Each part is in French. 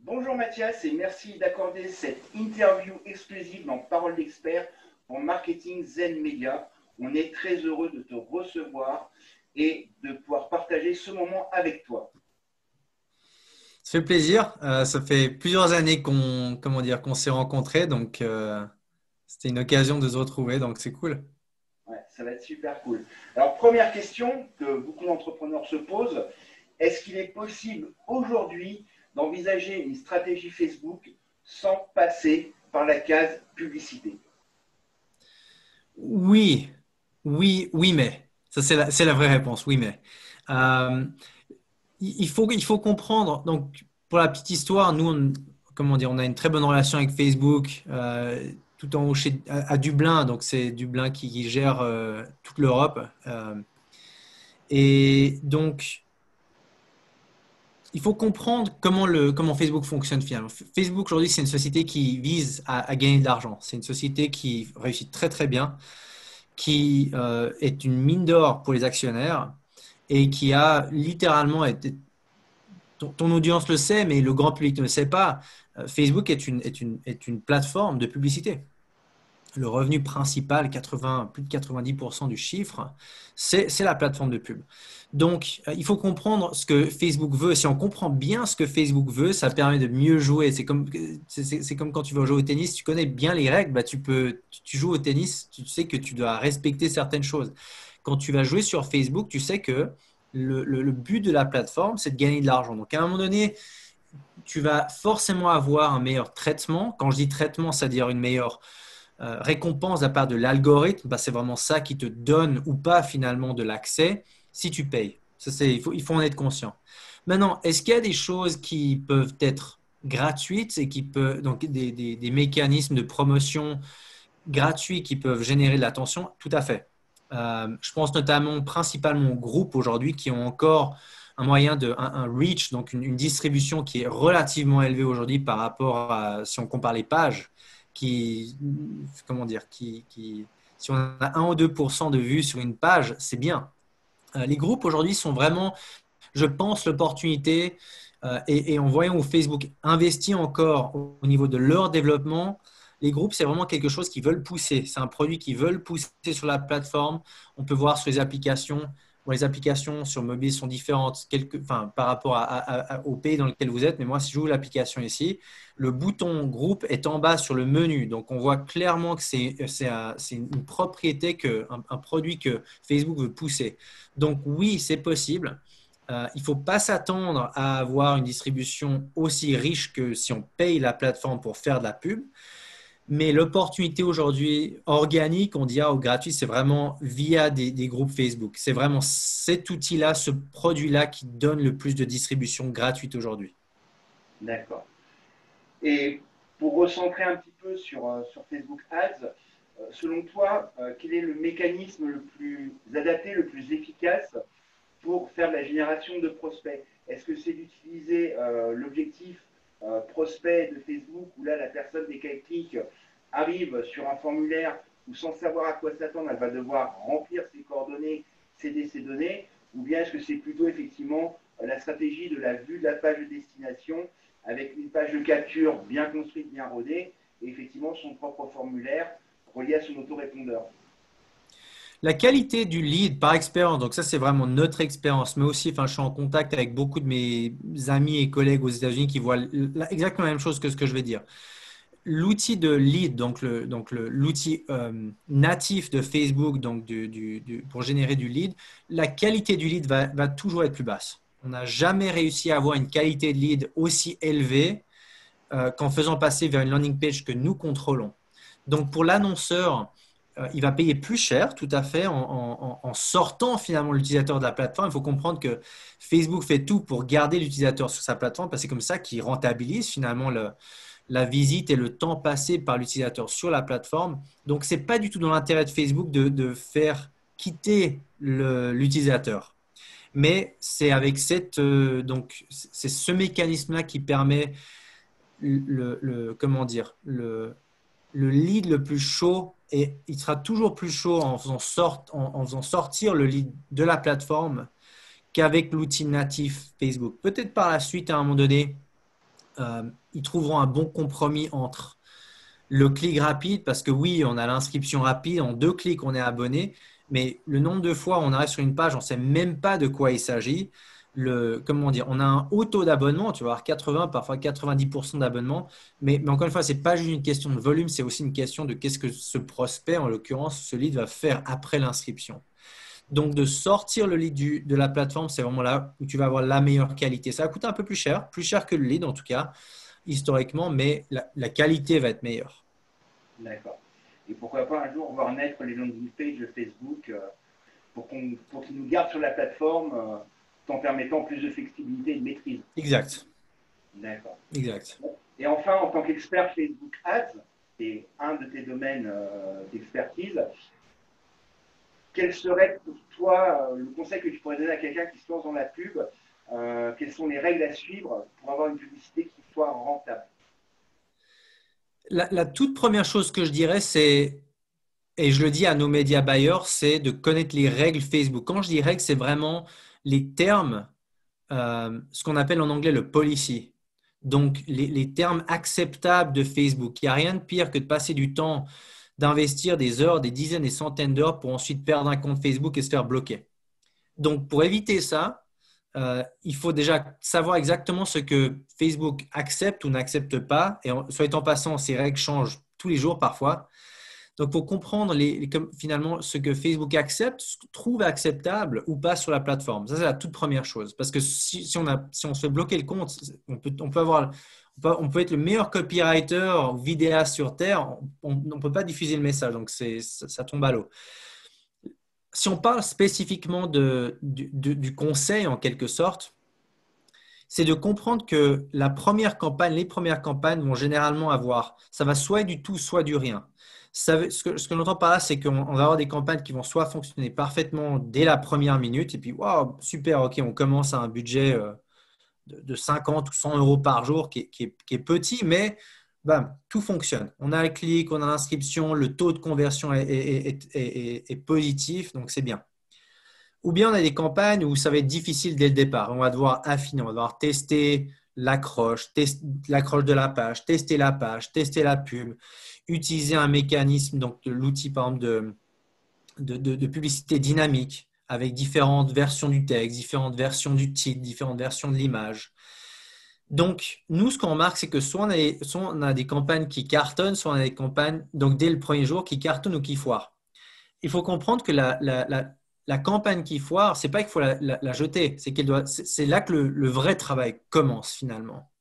Bonjour Mathias et merci d'accorder cette interview exclusive dans Parole d'expert pour Marketing Zen Media. On est très heureux de te recevoir et de pouvoir partager ce moment avec toi. Ça fait plaisir. Ça fait plusieurs années qu'on s'est rencontrés, donc c'était une occasion de se retrouver, donc c'est cool. Ouais, ça va être super cool. Alors, première question que beaucoup d'entrepreneurs se posent, est-ce qu'il est possible aujourd'hui d'envisager une stratégie Facebook sans passer par la case publicité? Oui, oui, oui, mais ça c'est la vraie réponse. Oui, mais Euh, il faut comprendre. Donc pour la petite histoire, nous, comment dire, on a une très bonne relation avec Facebook, tout en haut à Dublin. Donc c'est Dublin qui gère toute l'Europe. Et donc il faut comprendre comment Facebook fonctionne finalement. Facebook aujourd'hui, c'est une société qui vise à gagner de l'argent. C'est une société qui réussit très très bien, qui est une mine d'or pour les actionnaires et qui a littéralement été, ton audience le sait, mais le grand public ne le sait pas. Facebook est une plateforme de publicité. Le revenu principal, plus de 90% du chiffre, c'est la plateforme de pub. Donc, il faut comprendre ce que Facebook veut. Si on comprend bien ce que Facebook veut, ça permet de mieux jouer. C'est comme quand tu vas jouer au tennis, tu connais bien les règles, bah, tu joues au tennis, tu sais que tu dois respecter certaines choses. Quand tu vas jouer sur Facebook, tu sais que le but de la plateforme, c'est de gagner de l'argent. Donc, à un moment donné, tu vas forcément avoir un meilleur traitement. Quand je dis traitement, c'est-à-dire une meilleure récompense à part de l'algorithme, bah, c'est vraiment ça qui te donne ou pas finalement de l'accès si tu payes. Il faut en être conscient. Maintenant, est-ce qu'il y a des choses qui peuvent être gratuites et qui peuvent, donc des mécanismes de promotion gratuits qui peuvent générer de l'attention? Tout à fait. Je pense notamment principalement aux groupes aujourd'hui qui ont encore un moyen un reach, donc une distribution qui est relativement élevée aujourd'hui par rapport à si on compare les pages qui, comment dire, si on a 1 ou 2% de vues sur une page, c'est bien. Les groupes aujourd'hui sont vraiment, je pense, l'opportunité et en voyant où Facebook investit encore au niveau de leur développement, les groupes, c'est vraiment quelque chose qu'ils veulent pousser. C'est un produit qu'ils veulent pousser sur la plateforme. On peut voir sur les applications. Bon, les applications sur mobile sont différentes enfin, par rapport au pays dans lequel vous êtes. Mais moi, si j'ouvre l'application ici, le bouton groupe est en bas sur le menu. Donc, on voit clairement que c'est une propriété, un produit que Facebook veut pousser. Donc, oui, c'est possible. Il ne faut pas s'attendre à avoir une distribution aussi riche que si on paye la plateforme pour faire de la pub. Mais l'opportunité aujourd'hui organique, on dira, ou gratuit, c'est vraiment via des groupes Facebook. C'est vraiment cet outil-là, ce produit-là qui donne le plus de distribution gratuite aujourd'hui. D'accord. Et pour recentrer un petit peu sur Facebook Ads, selon toi, quel est le mécanisme le plus adapté, le plus efficace pour faire de la génération de prospects? Est-ce que c'est d'utiliser l'objectif prospect de Facebook où là la personne des quelques clics arrive sur un formulaire où sans savoir à quoi s'attendre, elle va devoir remplir ses coordonnées, céder ses données, ou bien est-ce que c'est plutôt effectivement la stratégie de la vue de la page de destination avec une page de capture bien construite, bien rodée, et effectivement son propre formulaire relié à son autorépondeur? La qualité du lead par expérience, donc ça c'est vraiment notre expérience, mais aussi, enfin, je suis en contact avec beaucoup de mes amis et collègues aux États-Unis qui voient exactement la même chose que ce que je vais dire. L'outil de lead, l'outil natif de Facebook pour générer du lead, la qualité du lead va toujours être plus basse. On n'a jamais réussi à avoir une qualité de lead aussi élevée qu'en faisant passer vers une landing page que nous contrôlons. Donc pour l'annonceur, il va payer plus cher, tout à fait, en sortant finalement l'utilisateur de la plateforme. Il faut comprendre que Facebook fait tout pour garder l'utilisateur sur sa plateforme parce que c'est comme ça qu'il rentabilise finalement la visite et le temps passé par l'utilisateur sur la plateforme. Donc, ce n'est pas du tout dans l'intérêt de Facebook de faire quitter l'utilisateur. Mais c'est avec donc c'est ce mécanisme-là qui permet comment dire, le lead le plus chaud et il sera toujours plus chaud en faisant sortir le lead de la plateforme qu'avec l'outil natif Facebook. Peut-être par la suite, à un moment donné, ils trouveront un bon compromis entre le clic rapide, parce que oui, on a l'inscription rapide, en 2 clics, on est abonné, mais le nombre de fois où on arrive sur une page, on ne sait même pas de quoi il s'agit. Comment dire, on a un haut taux d'abonnement, tu vas avoir 80, parfois 90% d'abonnement, mais encore une fois, ce n'est pas juste une question de volume, c'est aussi une question de qu'est-ce que ce prospect, en l'occurrence, ce lead va faire après l'inscription. Donc, de sortir le lead de la plateforme, c'est vraiment là où tu vas avoir la meilleure qualité. Ça va coûter un peu plus cher que le lead en tout cas, historiquement, mais la qualité va être meilleure. D'accord. Et pourquoi pas un jour voir naître les landing pages de Facebook pour qu'ils nous gardent sur la plateforme tout en permettant plus de flexibilité et de maîtrise. Exact. D'accord. Exact. Et enfin, en tant qu'expert Facebook Ads, c'est un de tes domaines d'expertise, quel serait pour toi le conseil que tu pourrais donner à quelqu'un qui se lance dans la pub? Quelles sont les règles à suivre pour avoir une publicité qui soit rentable? La toute première chose que je dirais, c'est, et je le dis à nos médias buyers, c'est de connaître les règles Facebook. Quand je dis règles, c'est vraiment les termes, ce qu'on appelle en anglais le policy. Donc, les termes acceptables de Facebook. Il n'y a rien de pire que de passer du temps, d'investir des heures, des dizaines, des centaines d'heures pour ensuite perdre un compte Facebook et se faire bloquer. Donc, pour éviter ça, il faut déjà savoir exactement ce que Facebook accepte ou n'accepte pas. Et soit en passant, ces règles changent tous les jours parfois. Donc, pour comprendre finalement ce que Facebook accepte, trouve acceptable ou pas sur la plateforme. Ça, c'est la toute première chose. Parce que si on se fait bloquer le compte, on peut être le meilleur copywriter ou vidéaste sur Terre, on ne peut pas diffuser le message. Donc, ça tombe à l'eau. Si on parle spécifiquement du conseil en quelque sorte, c'est de comprendre que les premières campagnes vont généralement avoir, ça va soit du tout, soit du rien. Ce que l'on entend par là, c'est qu'on va avoir des campagnes qui vont soit fonctionner parfaitement dès la première minute, et puis, waouh, super, ok, on commence à un budget de 50 ou 100 euros par jour qui est petit, mais bam, tout fonctionne. On a le clic, on a l'inscription, le taux de conversion est positif, donc c'est bien. Ou bien on a des campagnes où ça va être difficile dès le départ. On va devoir affiner, on va devoir tester l'accroche, l'accroche de la page, tester la pub, utiliser un mécanisme, donc l'outil par exemple de publicité dynamique avec différentes versions du texte, différentes versions du titre, différentes versions de l'image. Donc, nous, ce qu'on remarque, c'est que soit on a des campagnes qui cartonnent, soit on a des campagnes, donc dès le premier jour, qui cartonnent ou qui foirent. Il faut comprendre que la campagne qui foire, c'est pas qu'il faut la jeter, c'est là que le vrai travail commence finalement.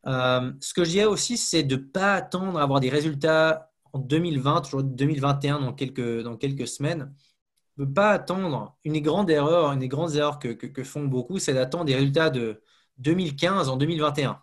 Ce que je dirais aussi, c'est de ne pas attendre à avoir des résultats en 2020, toujours 2021 dans quelques semaines. Ne pas attendre. Une des grandes erreurs que font beaucoup, c'est d'attendre des résultats de 2015 en 2021.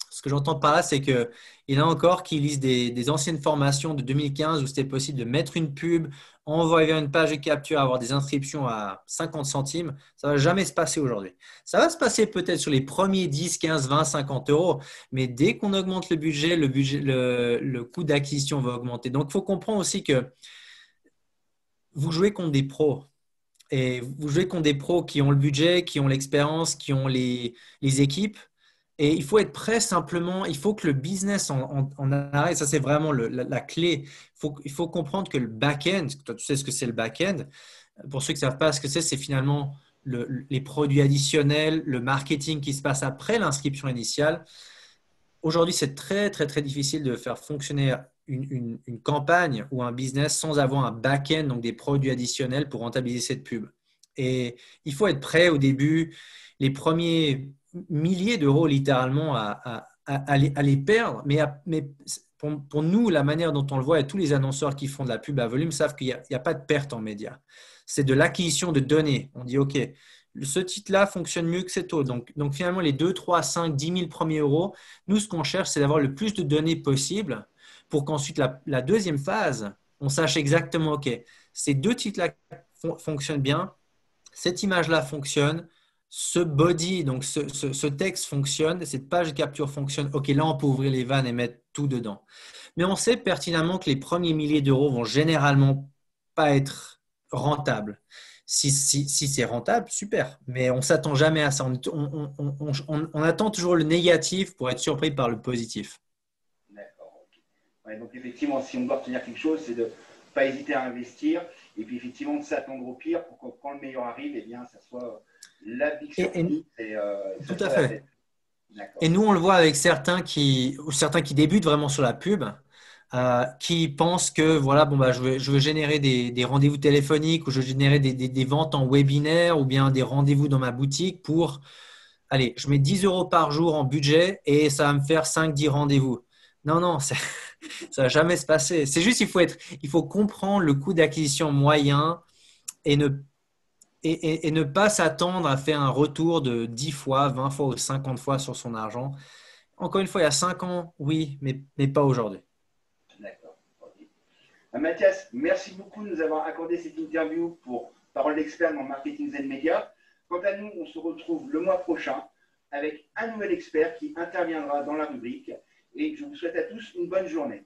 Ce que j'entends par là, c'est qu'il y en a encore qui lisent des anciennes formations de 2015 où c'était possible de mettre une pub, envoyer une page de capture, avoir des inscriptions à 50 centimes. Ça ne va jamais se passer aujourd'hui. Ça va se passer peut-être sur les premiers 10, 15, 20, 50 euros, mais dès qu'on augmente le budget, le coût d'acquisition va augmenter. Donc, il faut comprendre aussi que vous jouez contre des pros. Et vous jouez contre des pros qui ont le budget, qui ont l'expérience, qui ont les équipes. Et il faut être prêt simplement, il faut que le business en arrête, ça c'est vraiment la clé. Il faut comprendre que le back-end, toi tu sais ce que c'est le back-end, pour ceux qui ne savent pas ce que c'est finalement les produits additionnels, le marketing qui se passe après l'inscription initiale. Aujourd'hui, c'est très très très difficile de faire fonctionner une campagne ou un business sans avoir un back-end, donc des produits additionnels pour rentabiliser cette pub. Et il faut être prêt au début, les premiers milliers d'euros littéralement à les perdre. Mais pour nous, la manière dont on le voit et tous les annonceurs qui font de la pub à volume savent qu'il n'y a pas de perte en médias. C'est de l'acquisition de données. On dit, OK, ce titre-là fonctionne mieux que cet autre. Donc finalement, les 2, 3, 5, 10 000 premiers euros, nous, ce qu'on cherche, c'est d'avoir le plus de données possible pour qu'ensuite, la deuxième phase, on sache exactement, OK, ces deux titres-là fonctionnent bien, cette image-là fonctionne, ce body, donc ce texte fonctionne, cette page de capture fonctionne. OK, là, on peut ouvrir les vannes et mettre tout dedans. Mais on sait pertinemment que les premiers milliers d'euros vont généralement pas être rentables. Si c'est rentable, super. Mais on ne s'attend jamais à ça. On attend toujours le négatif pour être surpris par le positif. D'accord. Ok. Ouais, donc effectivement, si on doit retenir quelque chose, c'est de ne pas hésiter à investir et puis effectivement de s'attendre au pire pour que quand le meilleur arrive, eh bien, ça soit la big Et surprise et que ça tout à soit la fait. fête. D'accord. Et nous, on le voit avec certains qui débutent vraiment sur la pub, qui pensent que voilà, bon, bah, je veux générer des rendez-vous téléphoniques ou je veux générer des ventes en webinaire ou bien des rendez-vous dans ma boutique pour, allez, je mets 10 euros par jour en budget et ça va me faire 5-10 rendez-vous. Non, non, ça va jamais se passer. C'est juste, il faut comprendre le coût d'acquisition moyen et ne pas s'attendre à faire un retour de 10 fois, 20 fois ou 50 fois sur son argent. Encore une fois, il y a 5 ans, oui, mais pas aujourd'hui. D'accord. Ok. Mathias, merci beaucoup de nous avoir accordé cette interview pour Parole d'expert dans Marketing and Media. Quant à nous, on se retrouve le mois prochain avec un nouvel expert qui interviendra dans la rubrique. Et je vous souhaite à tous une bonne journée.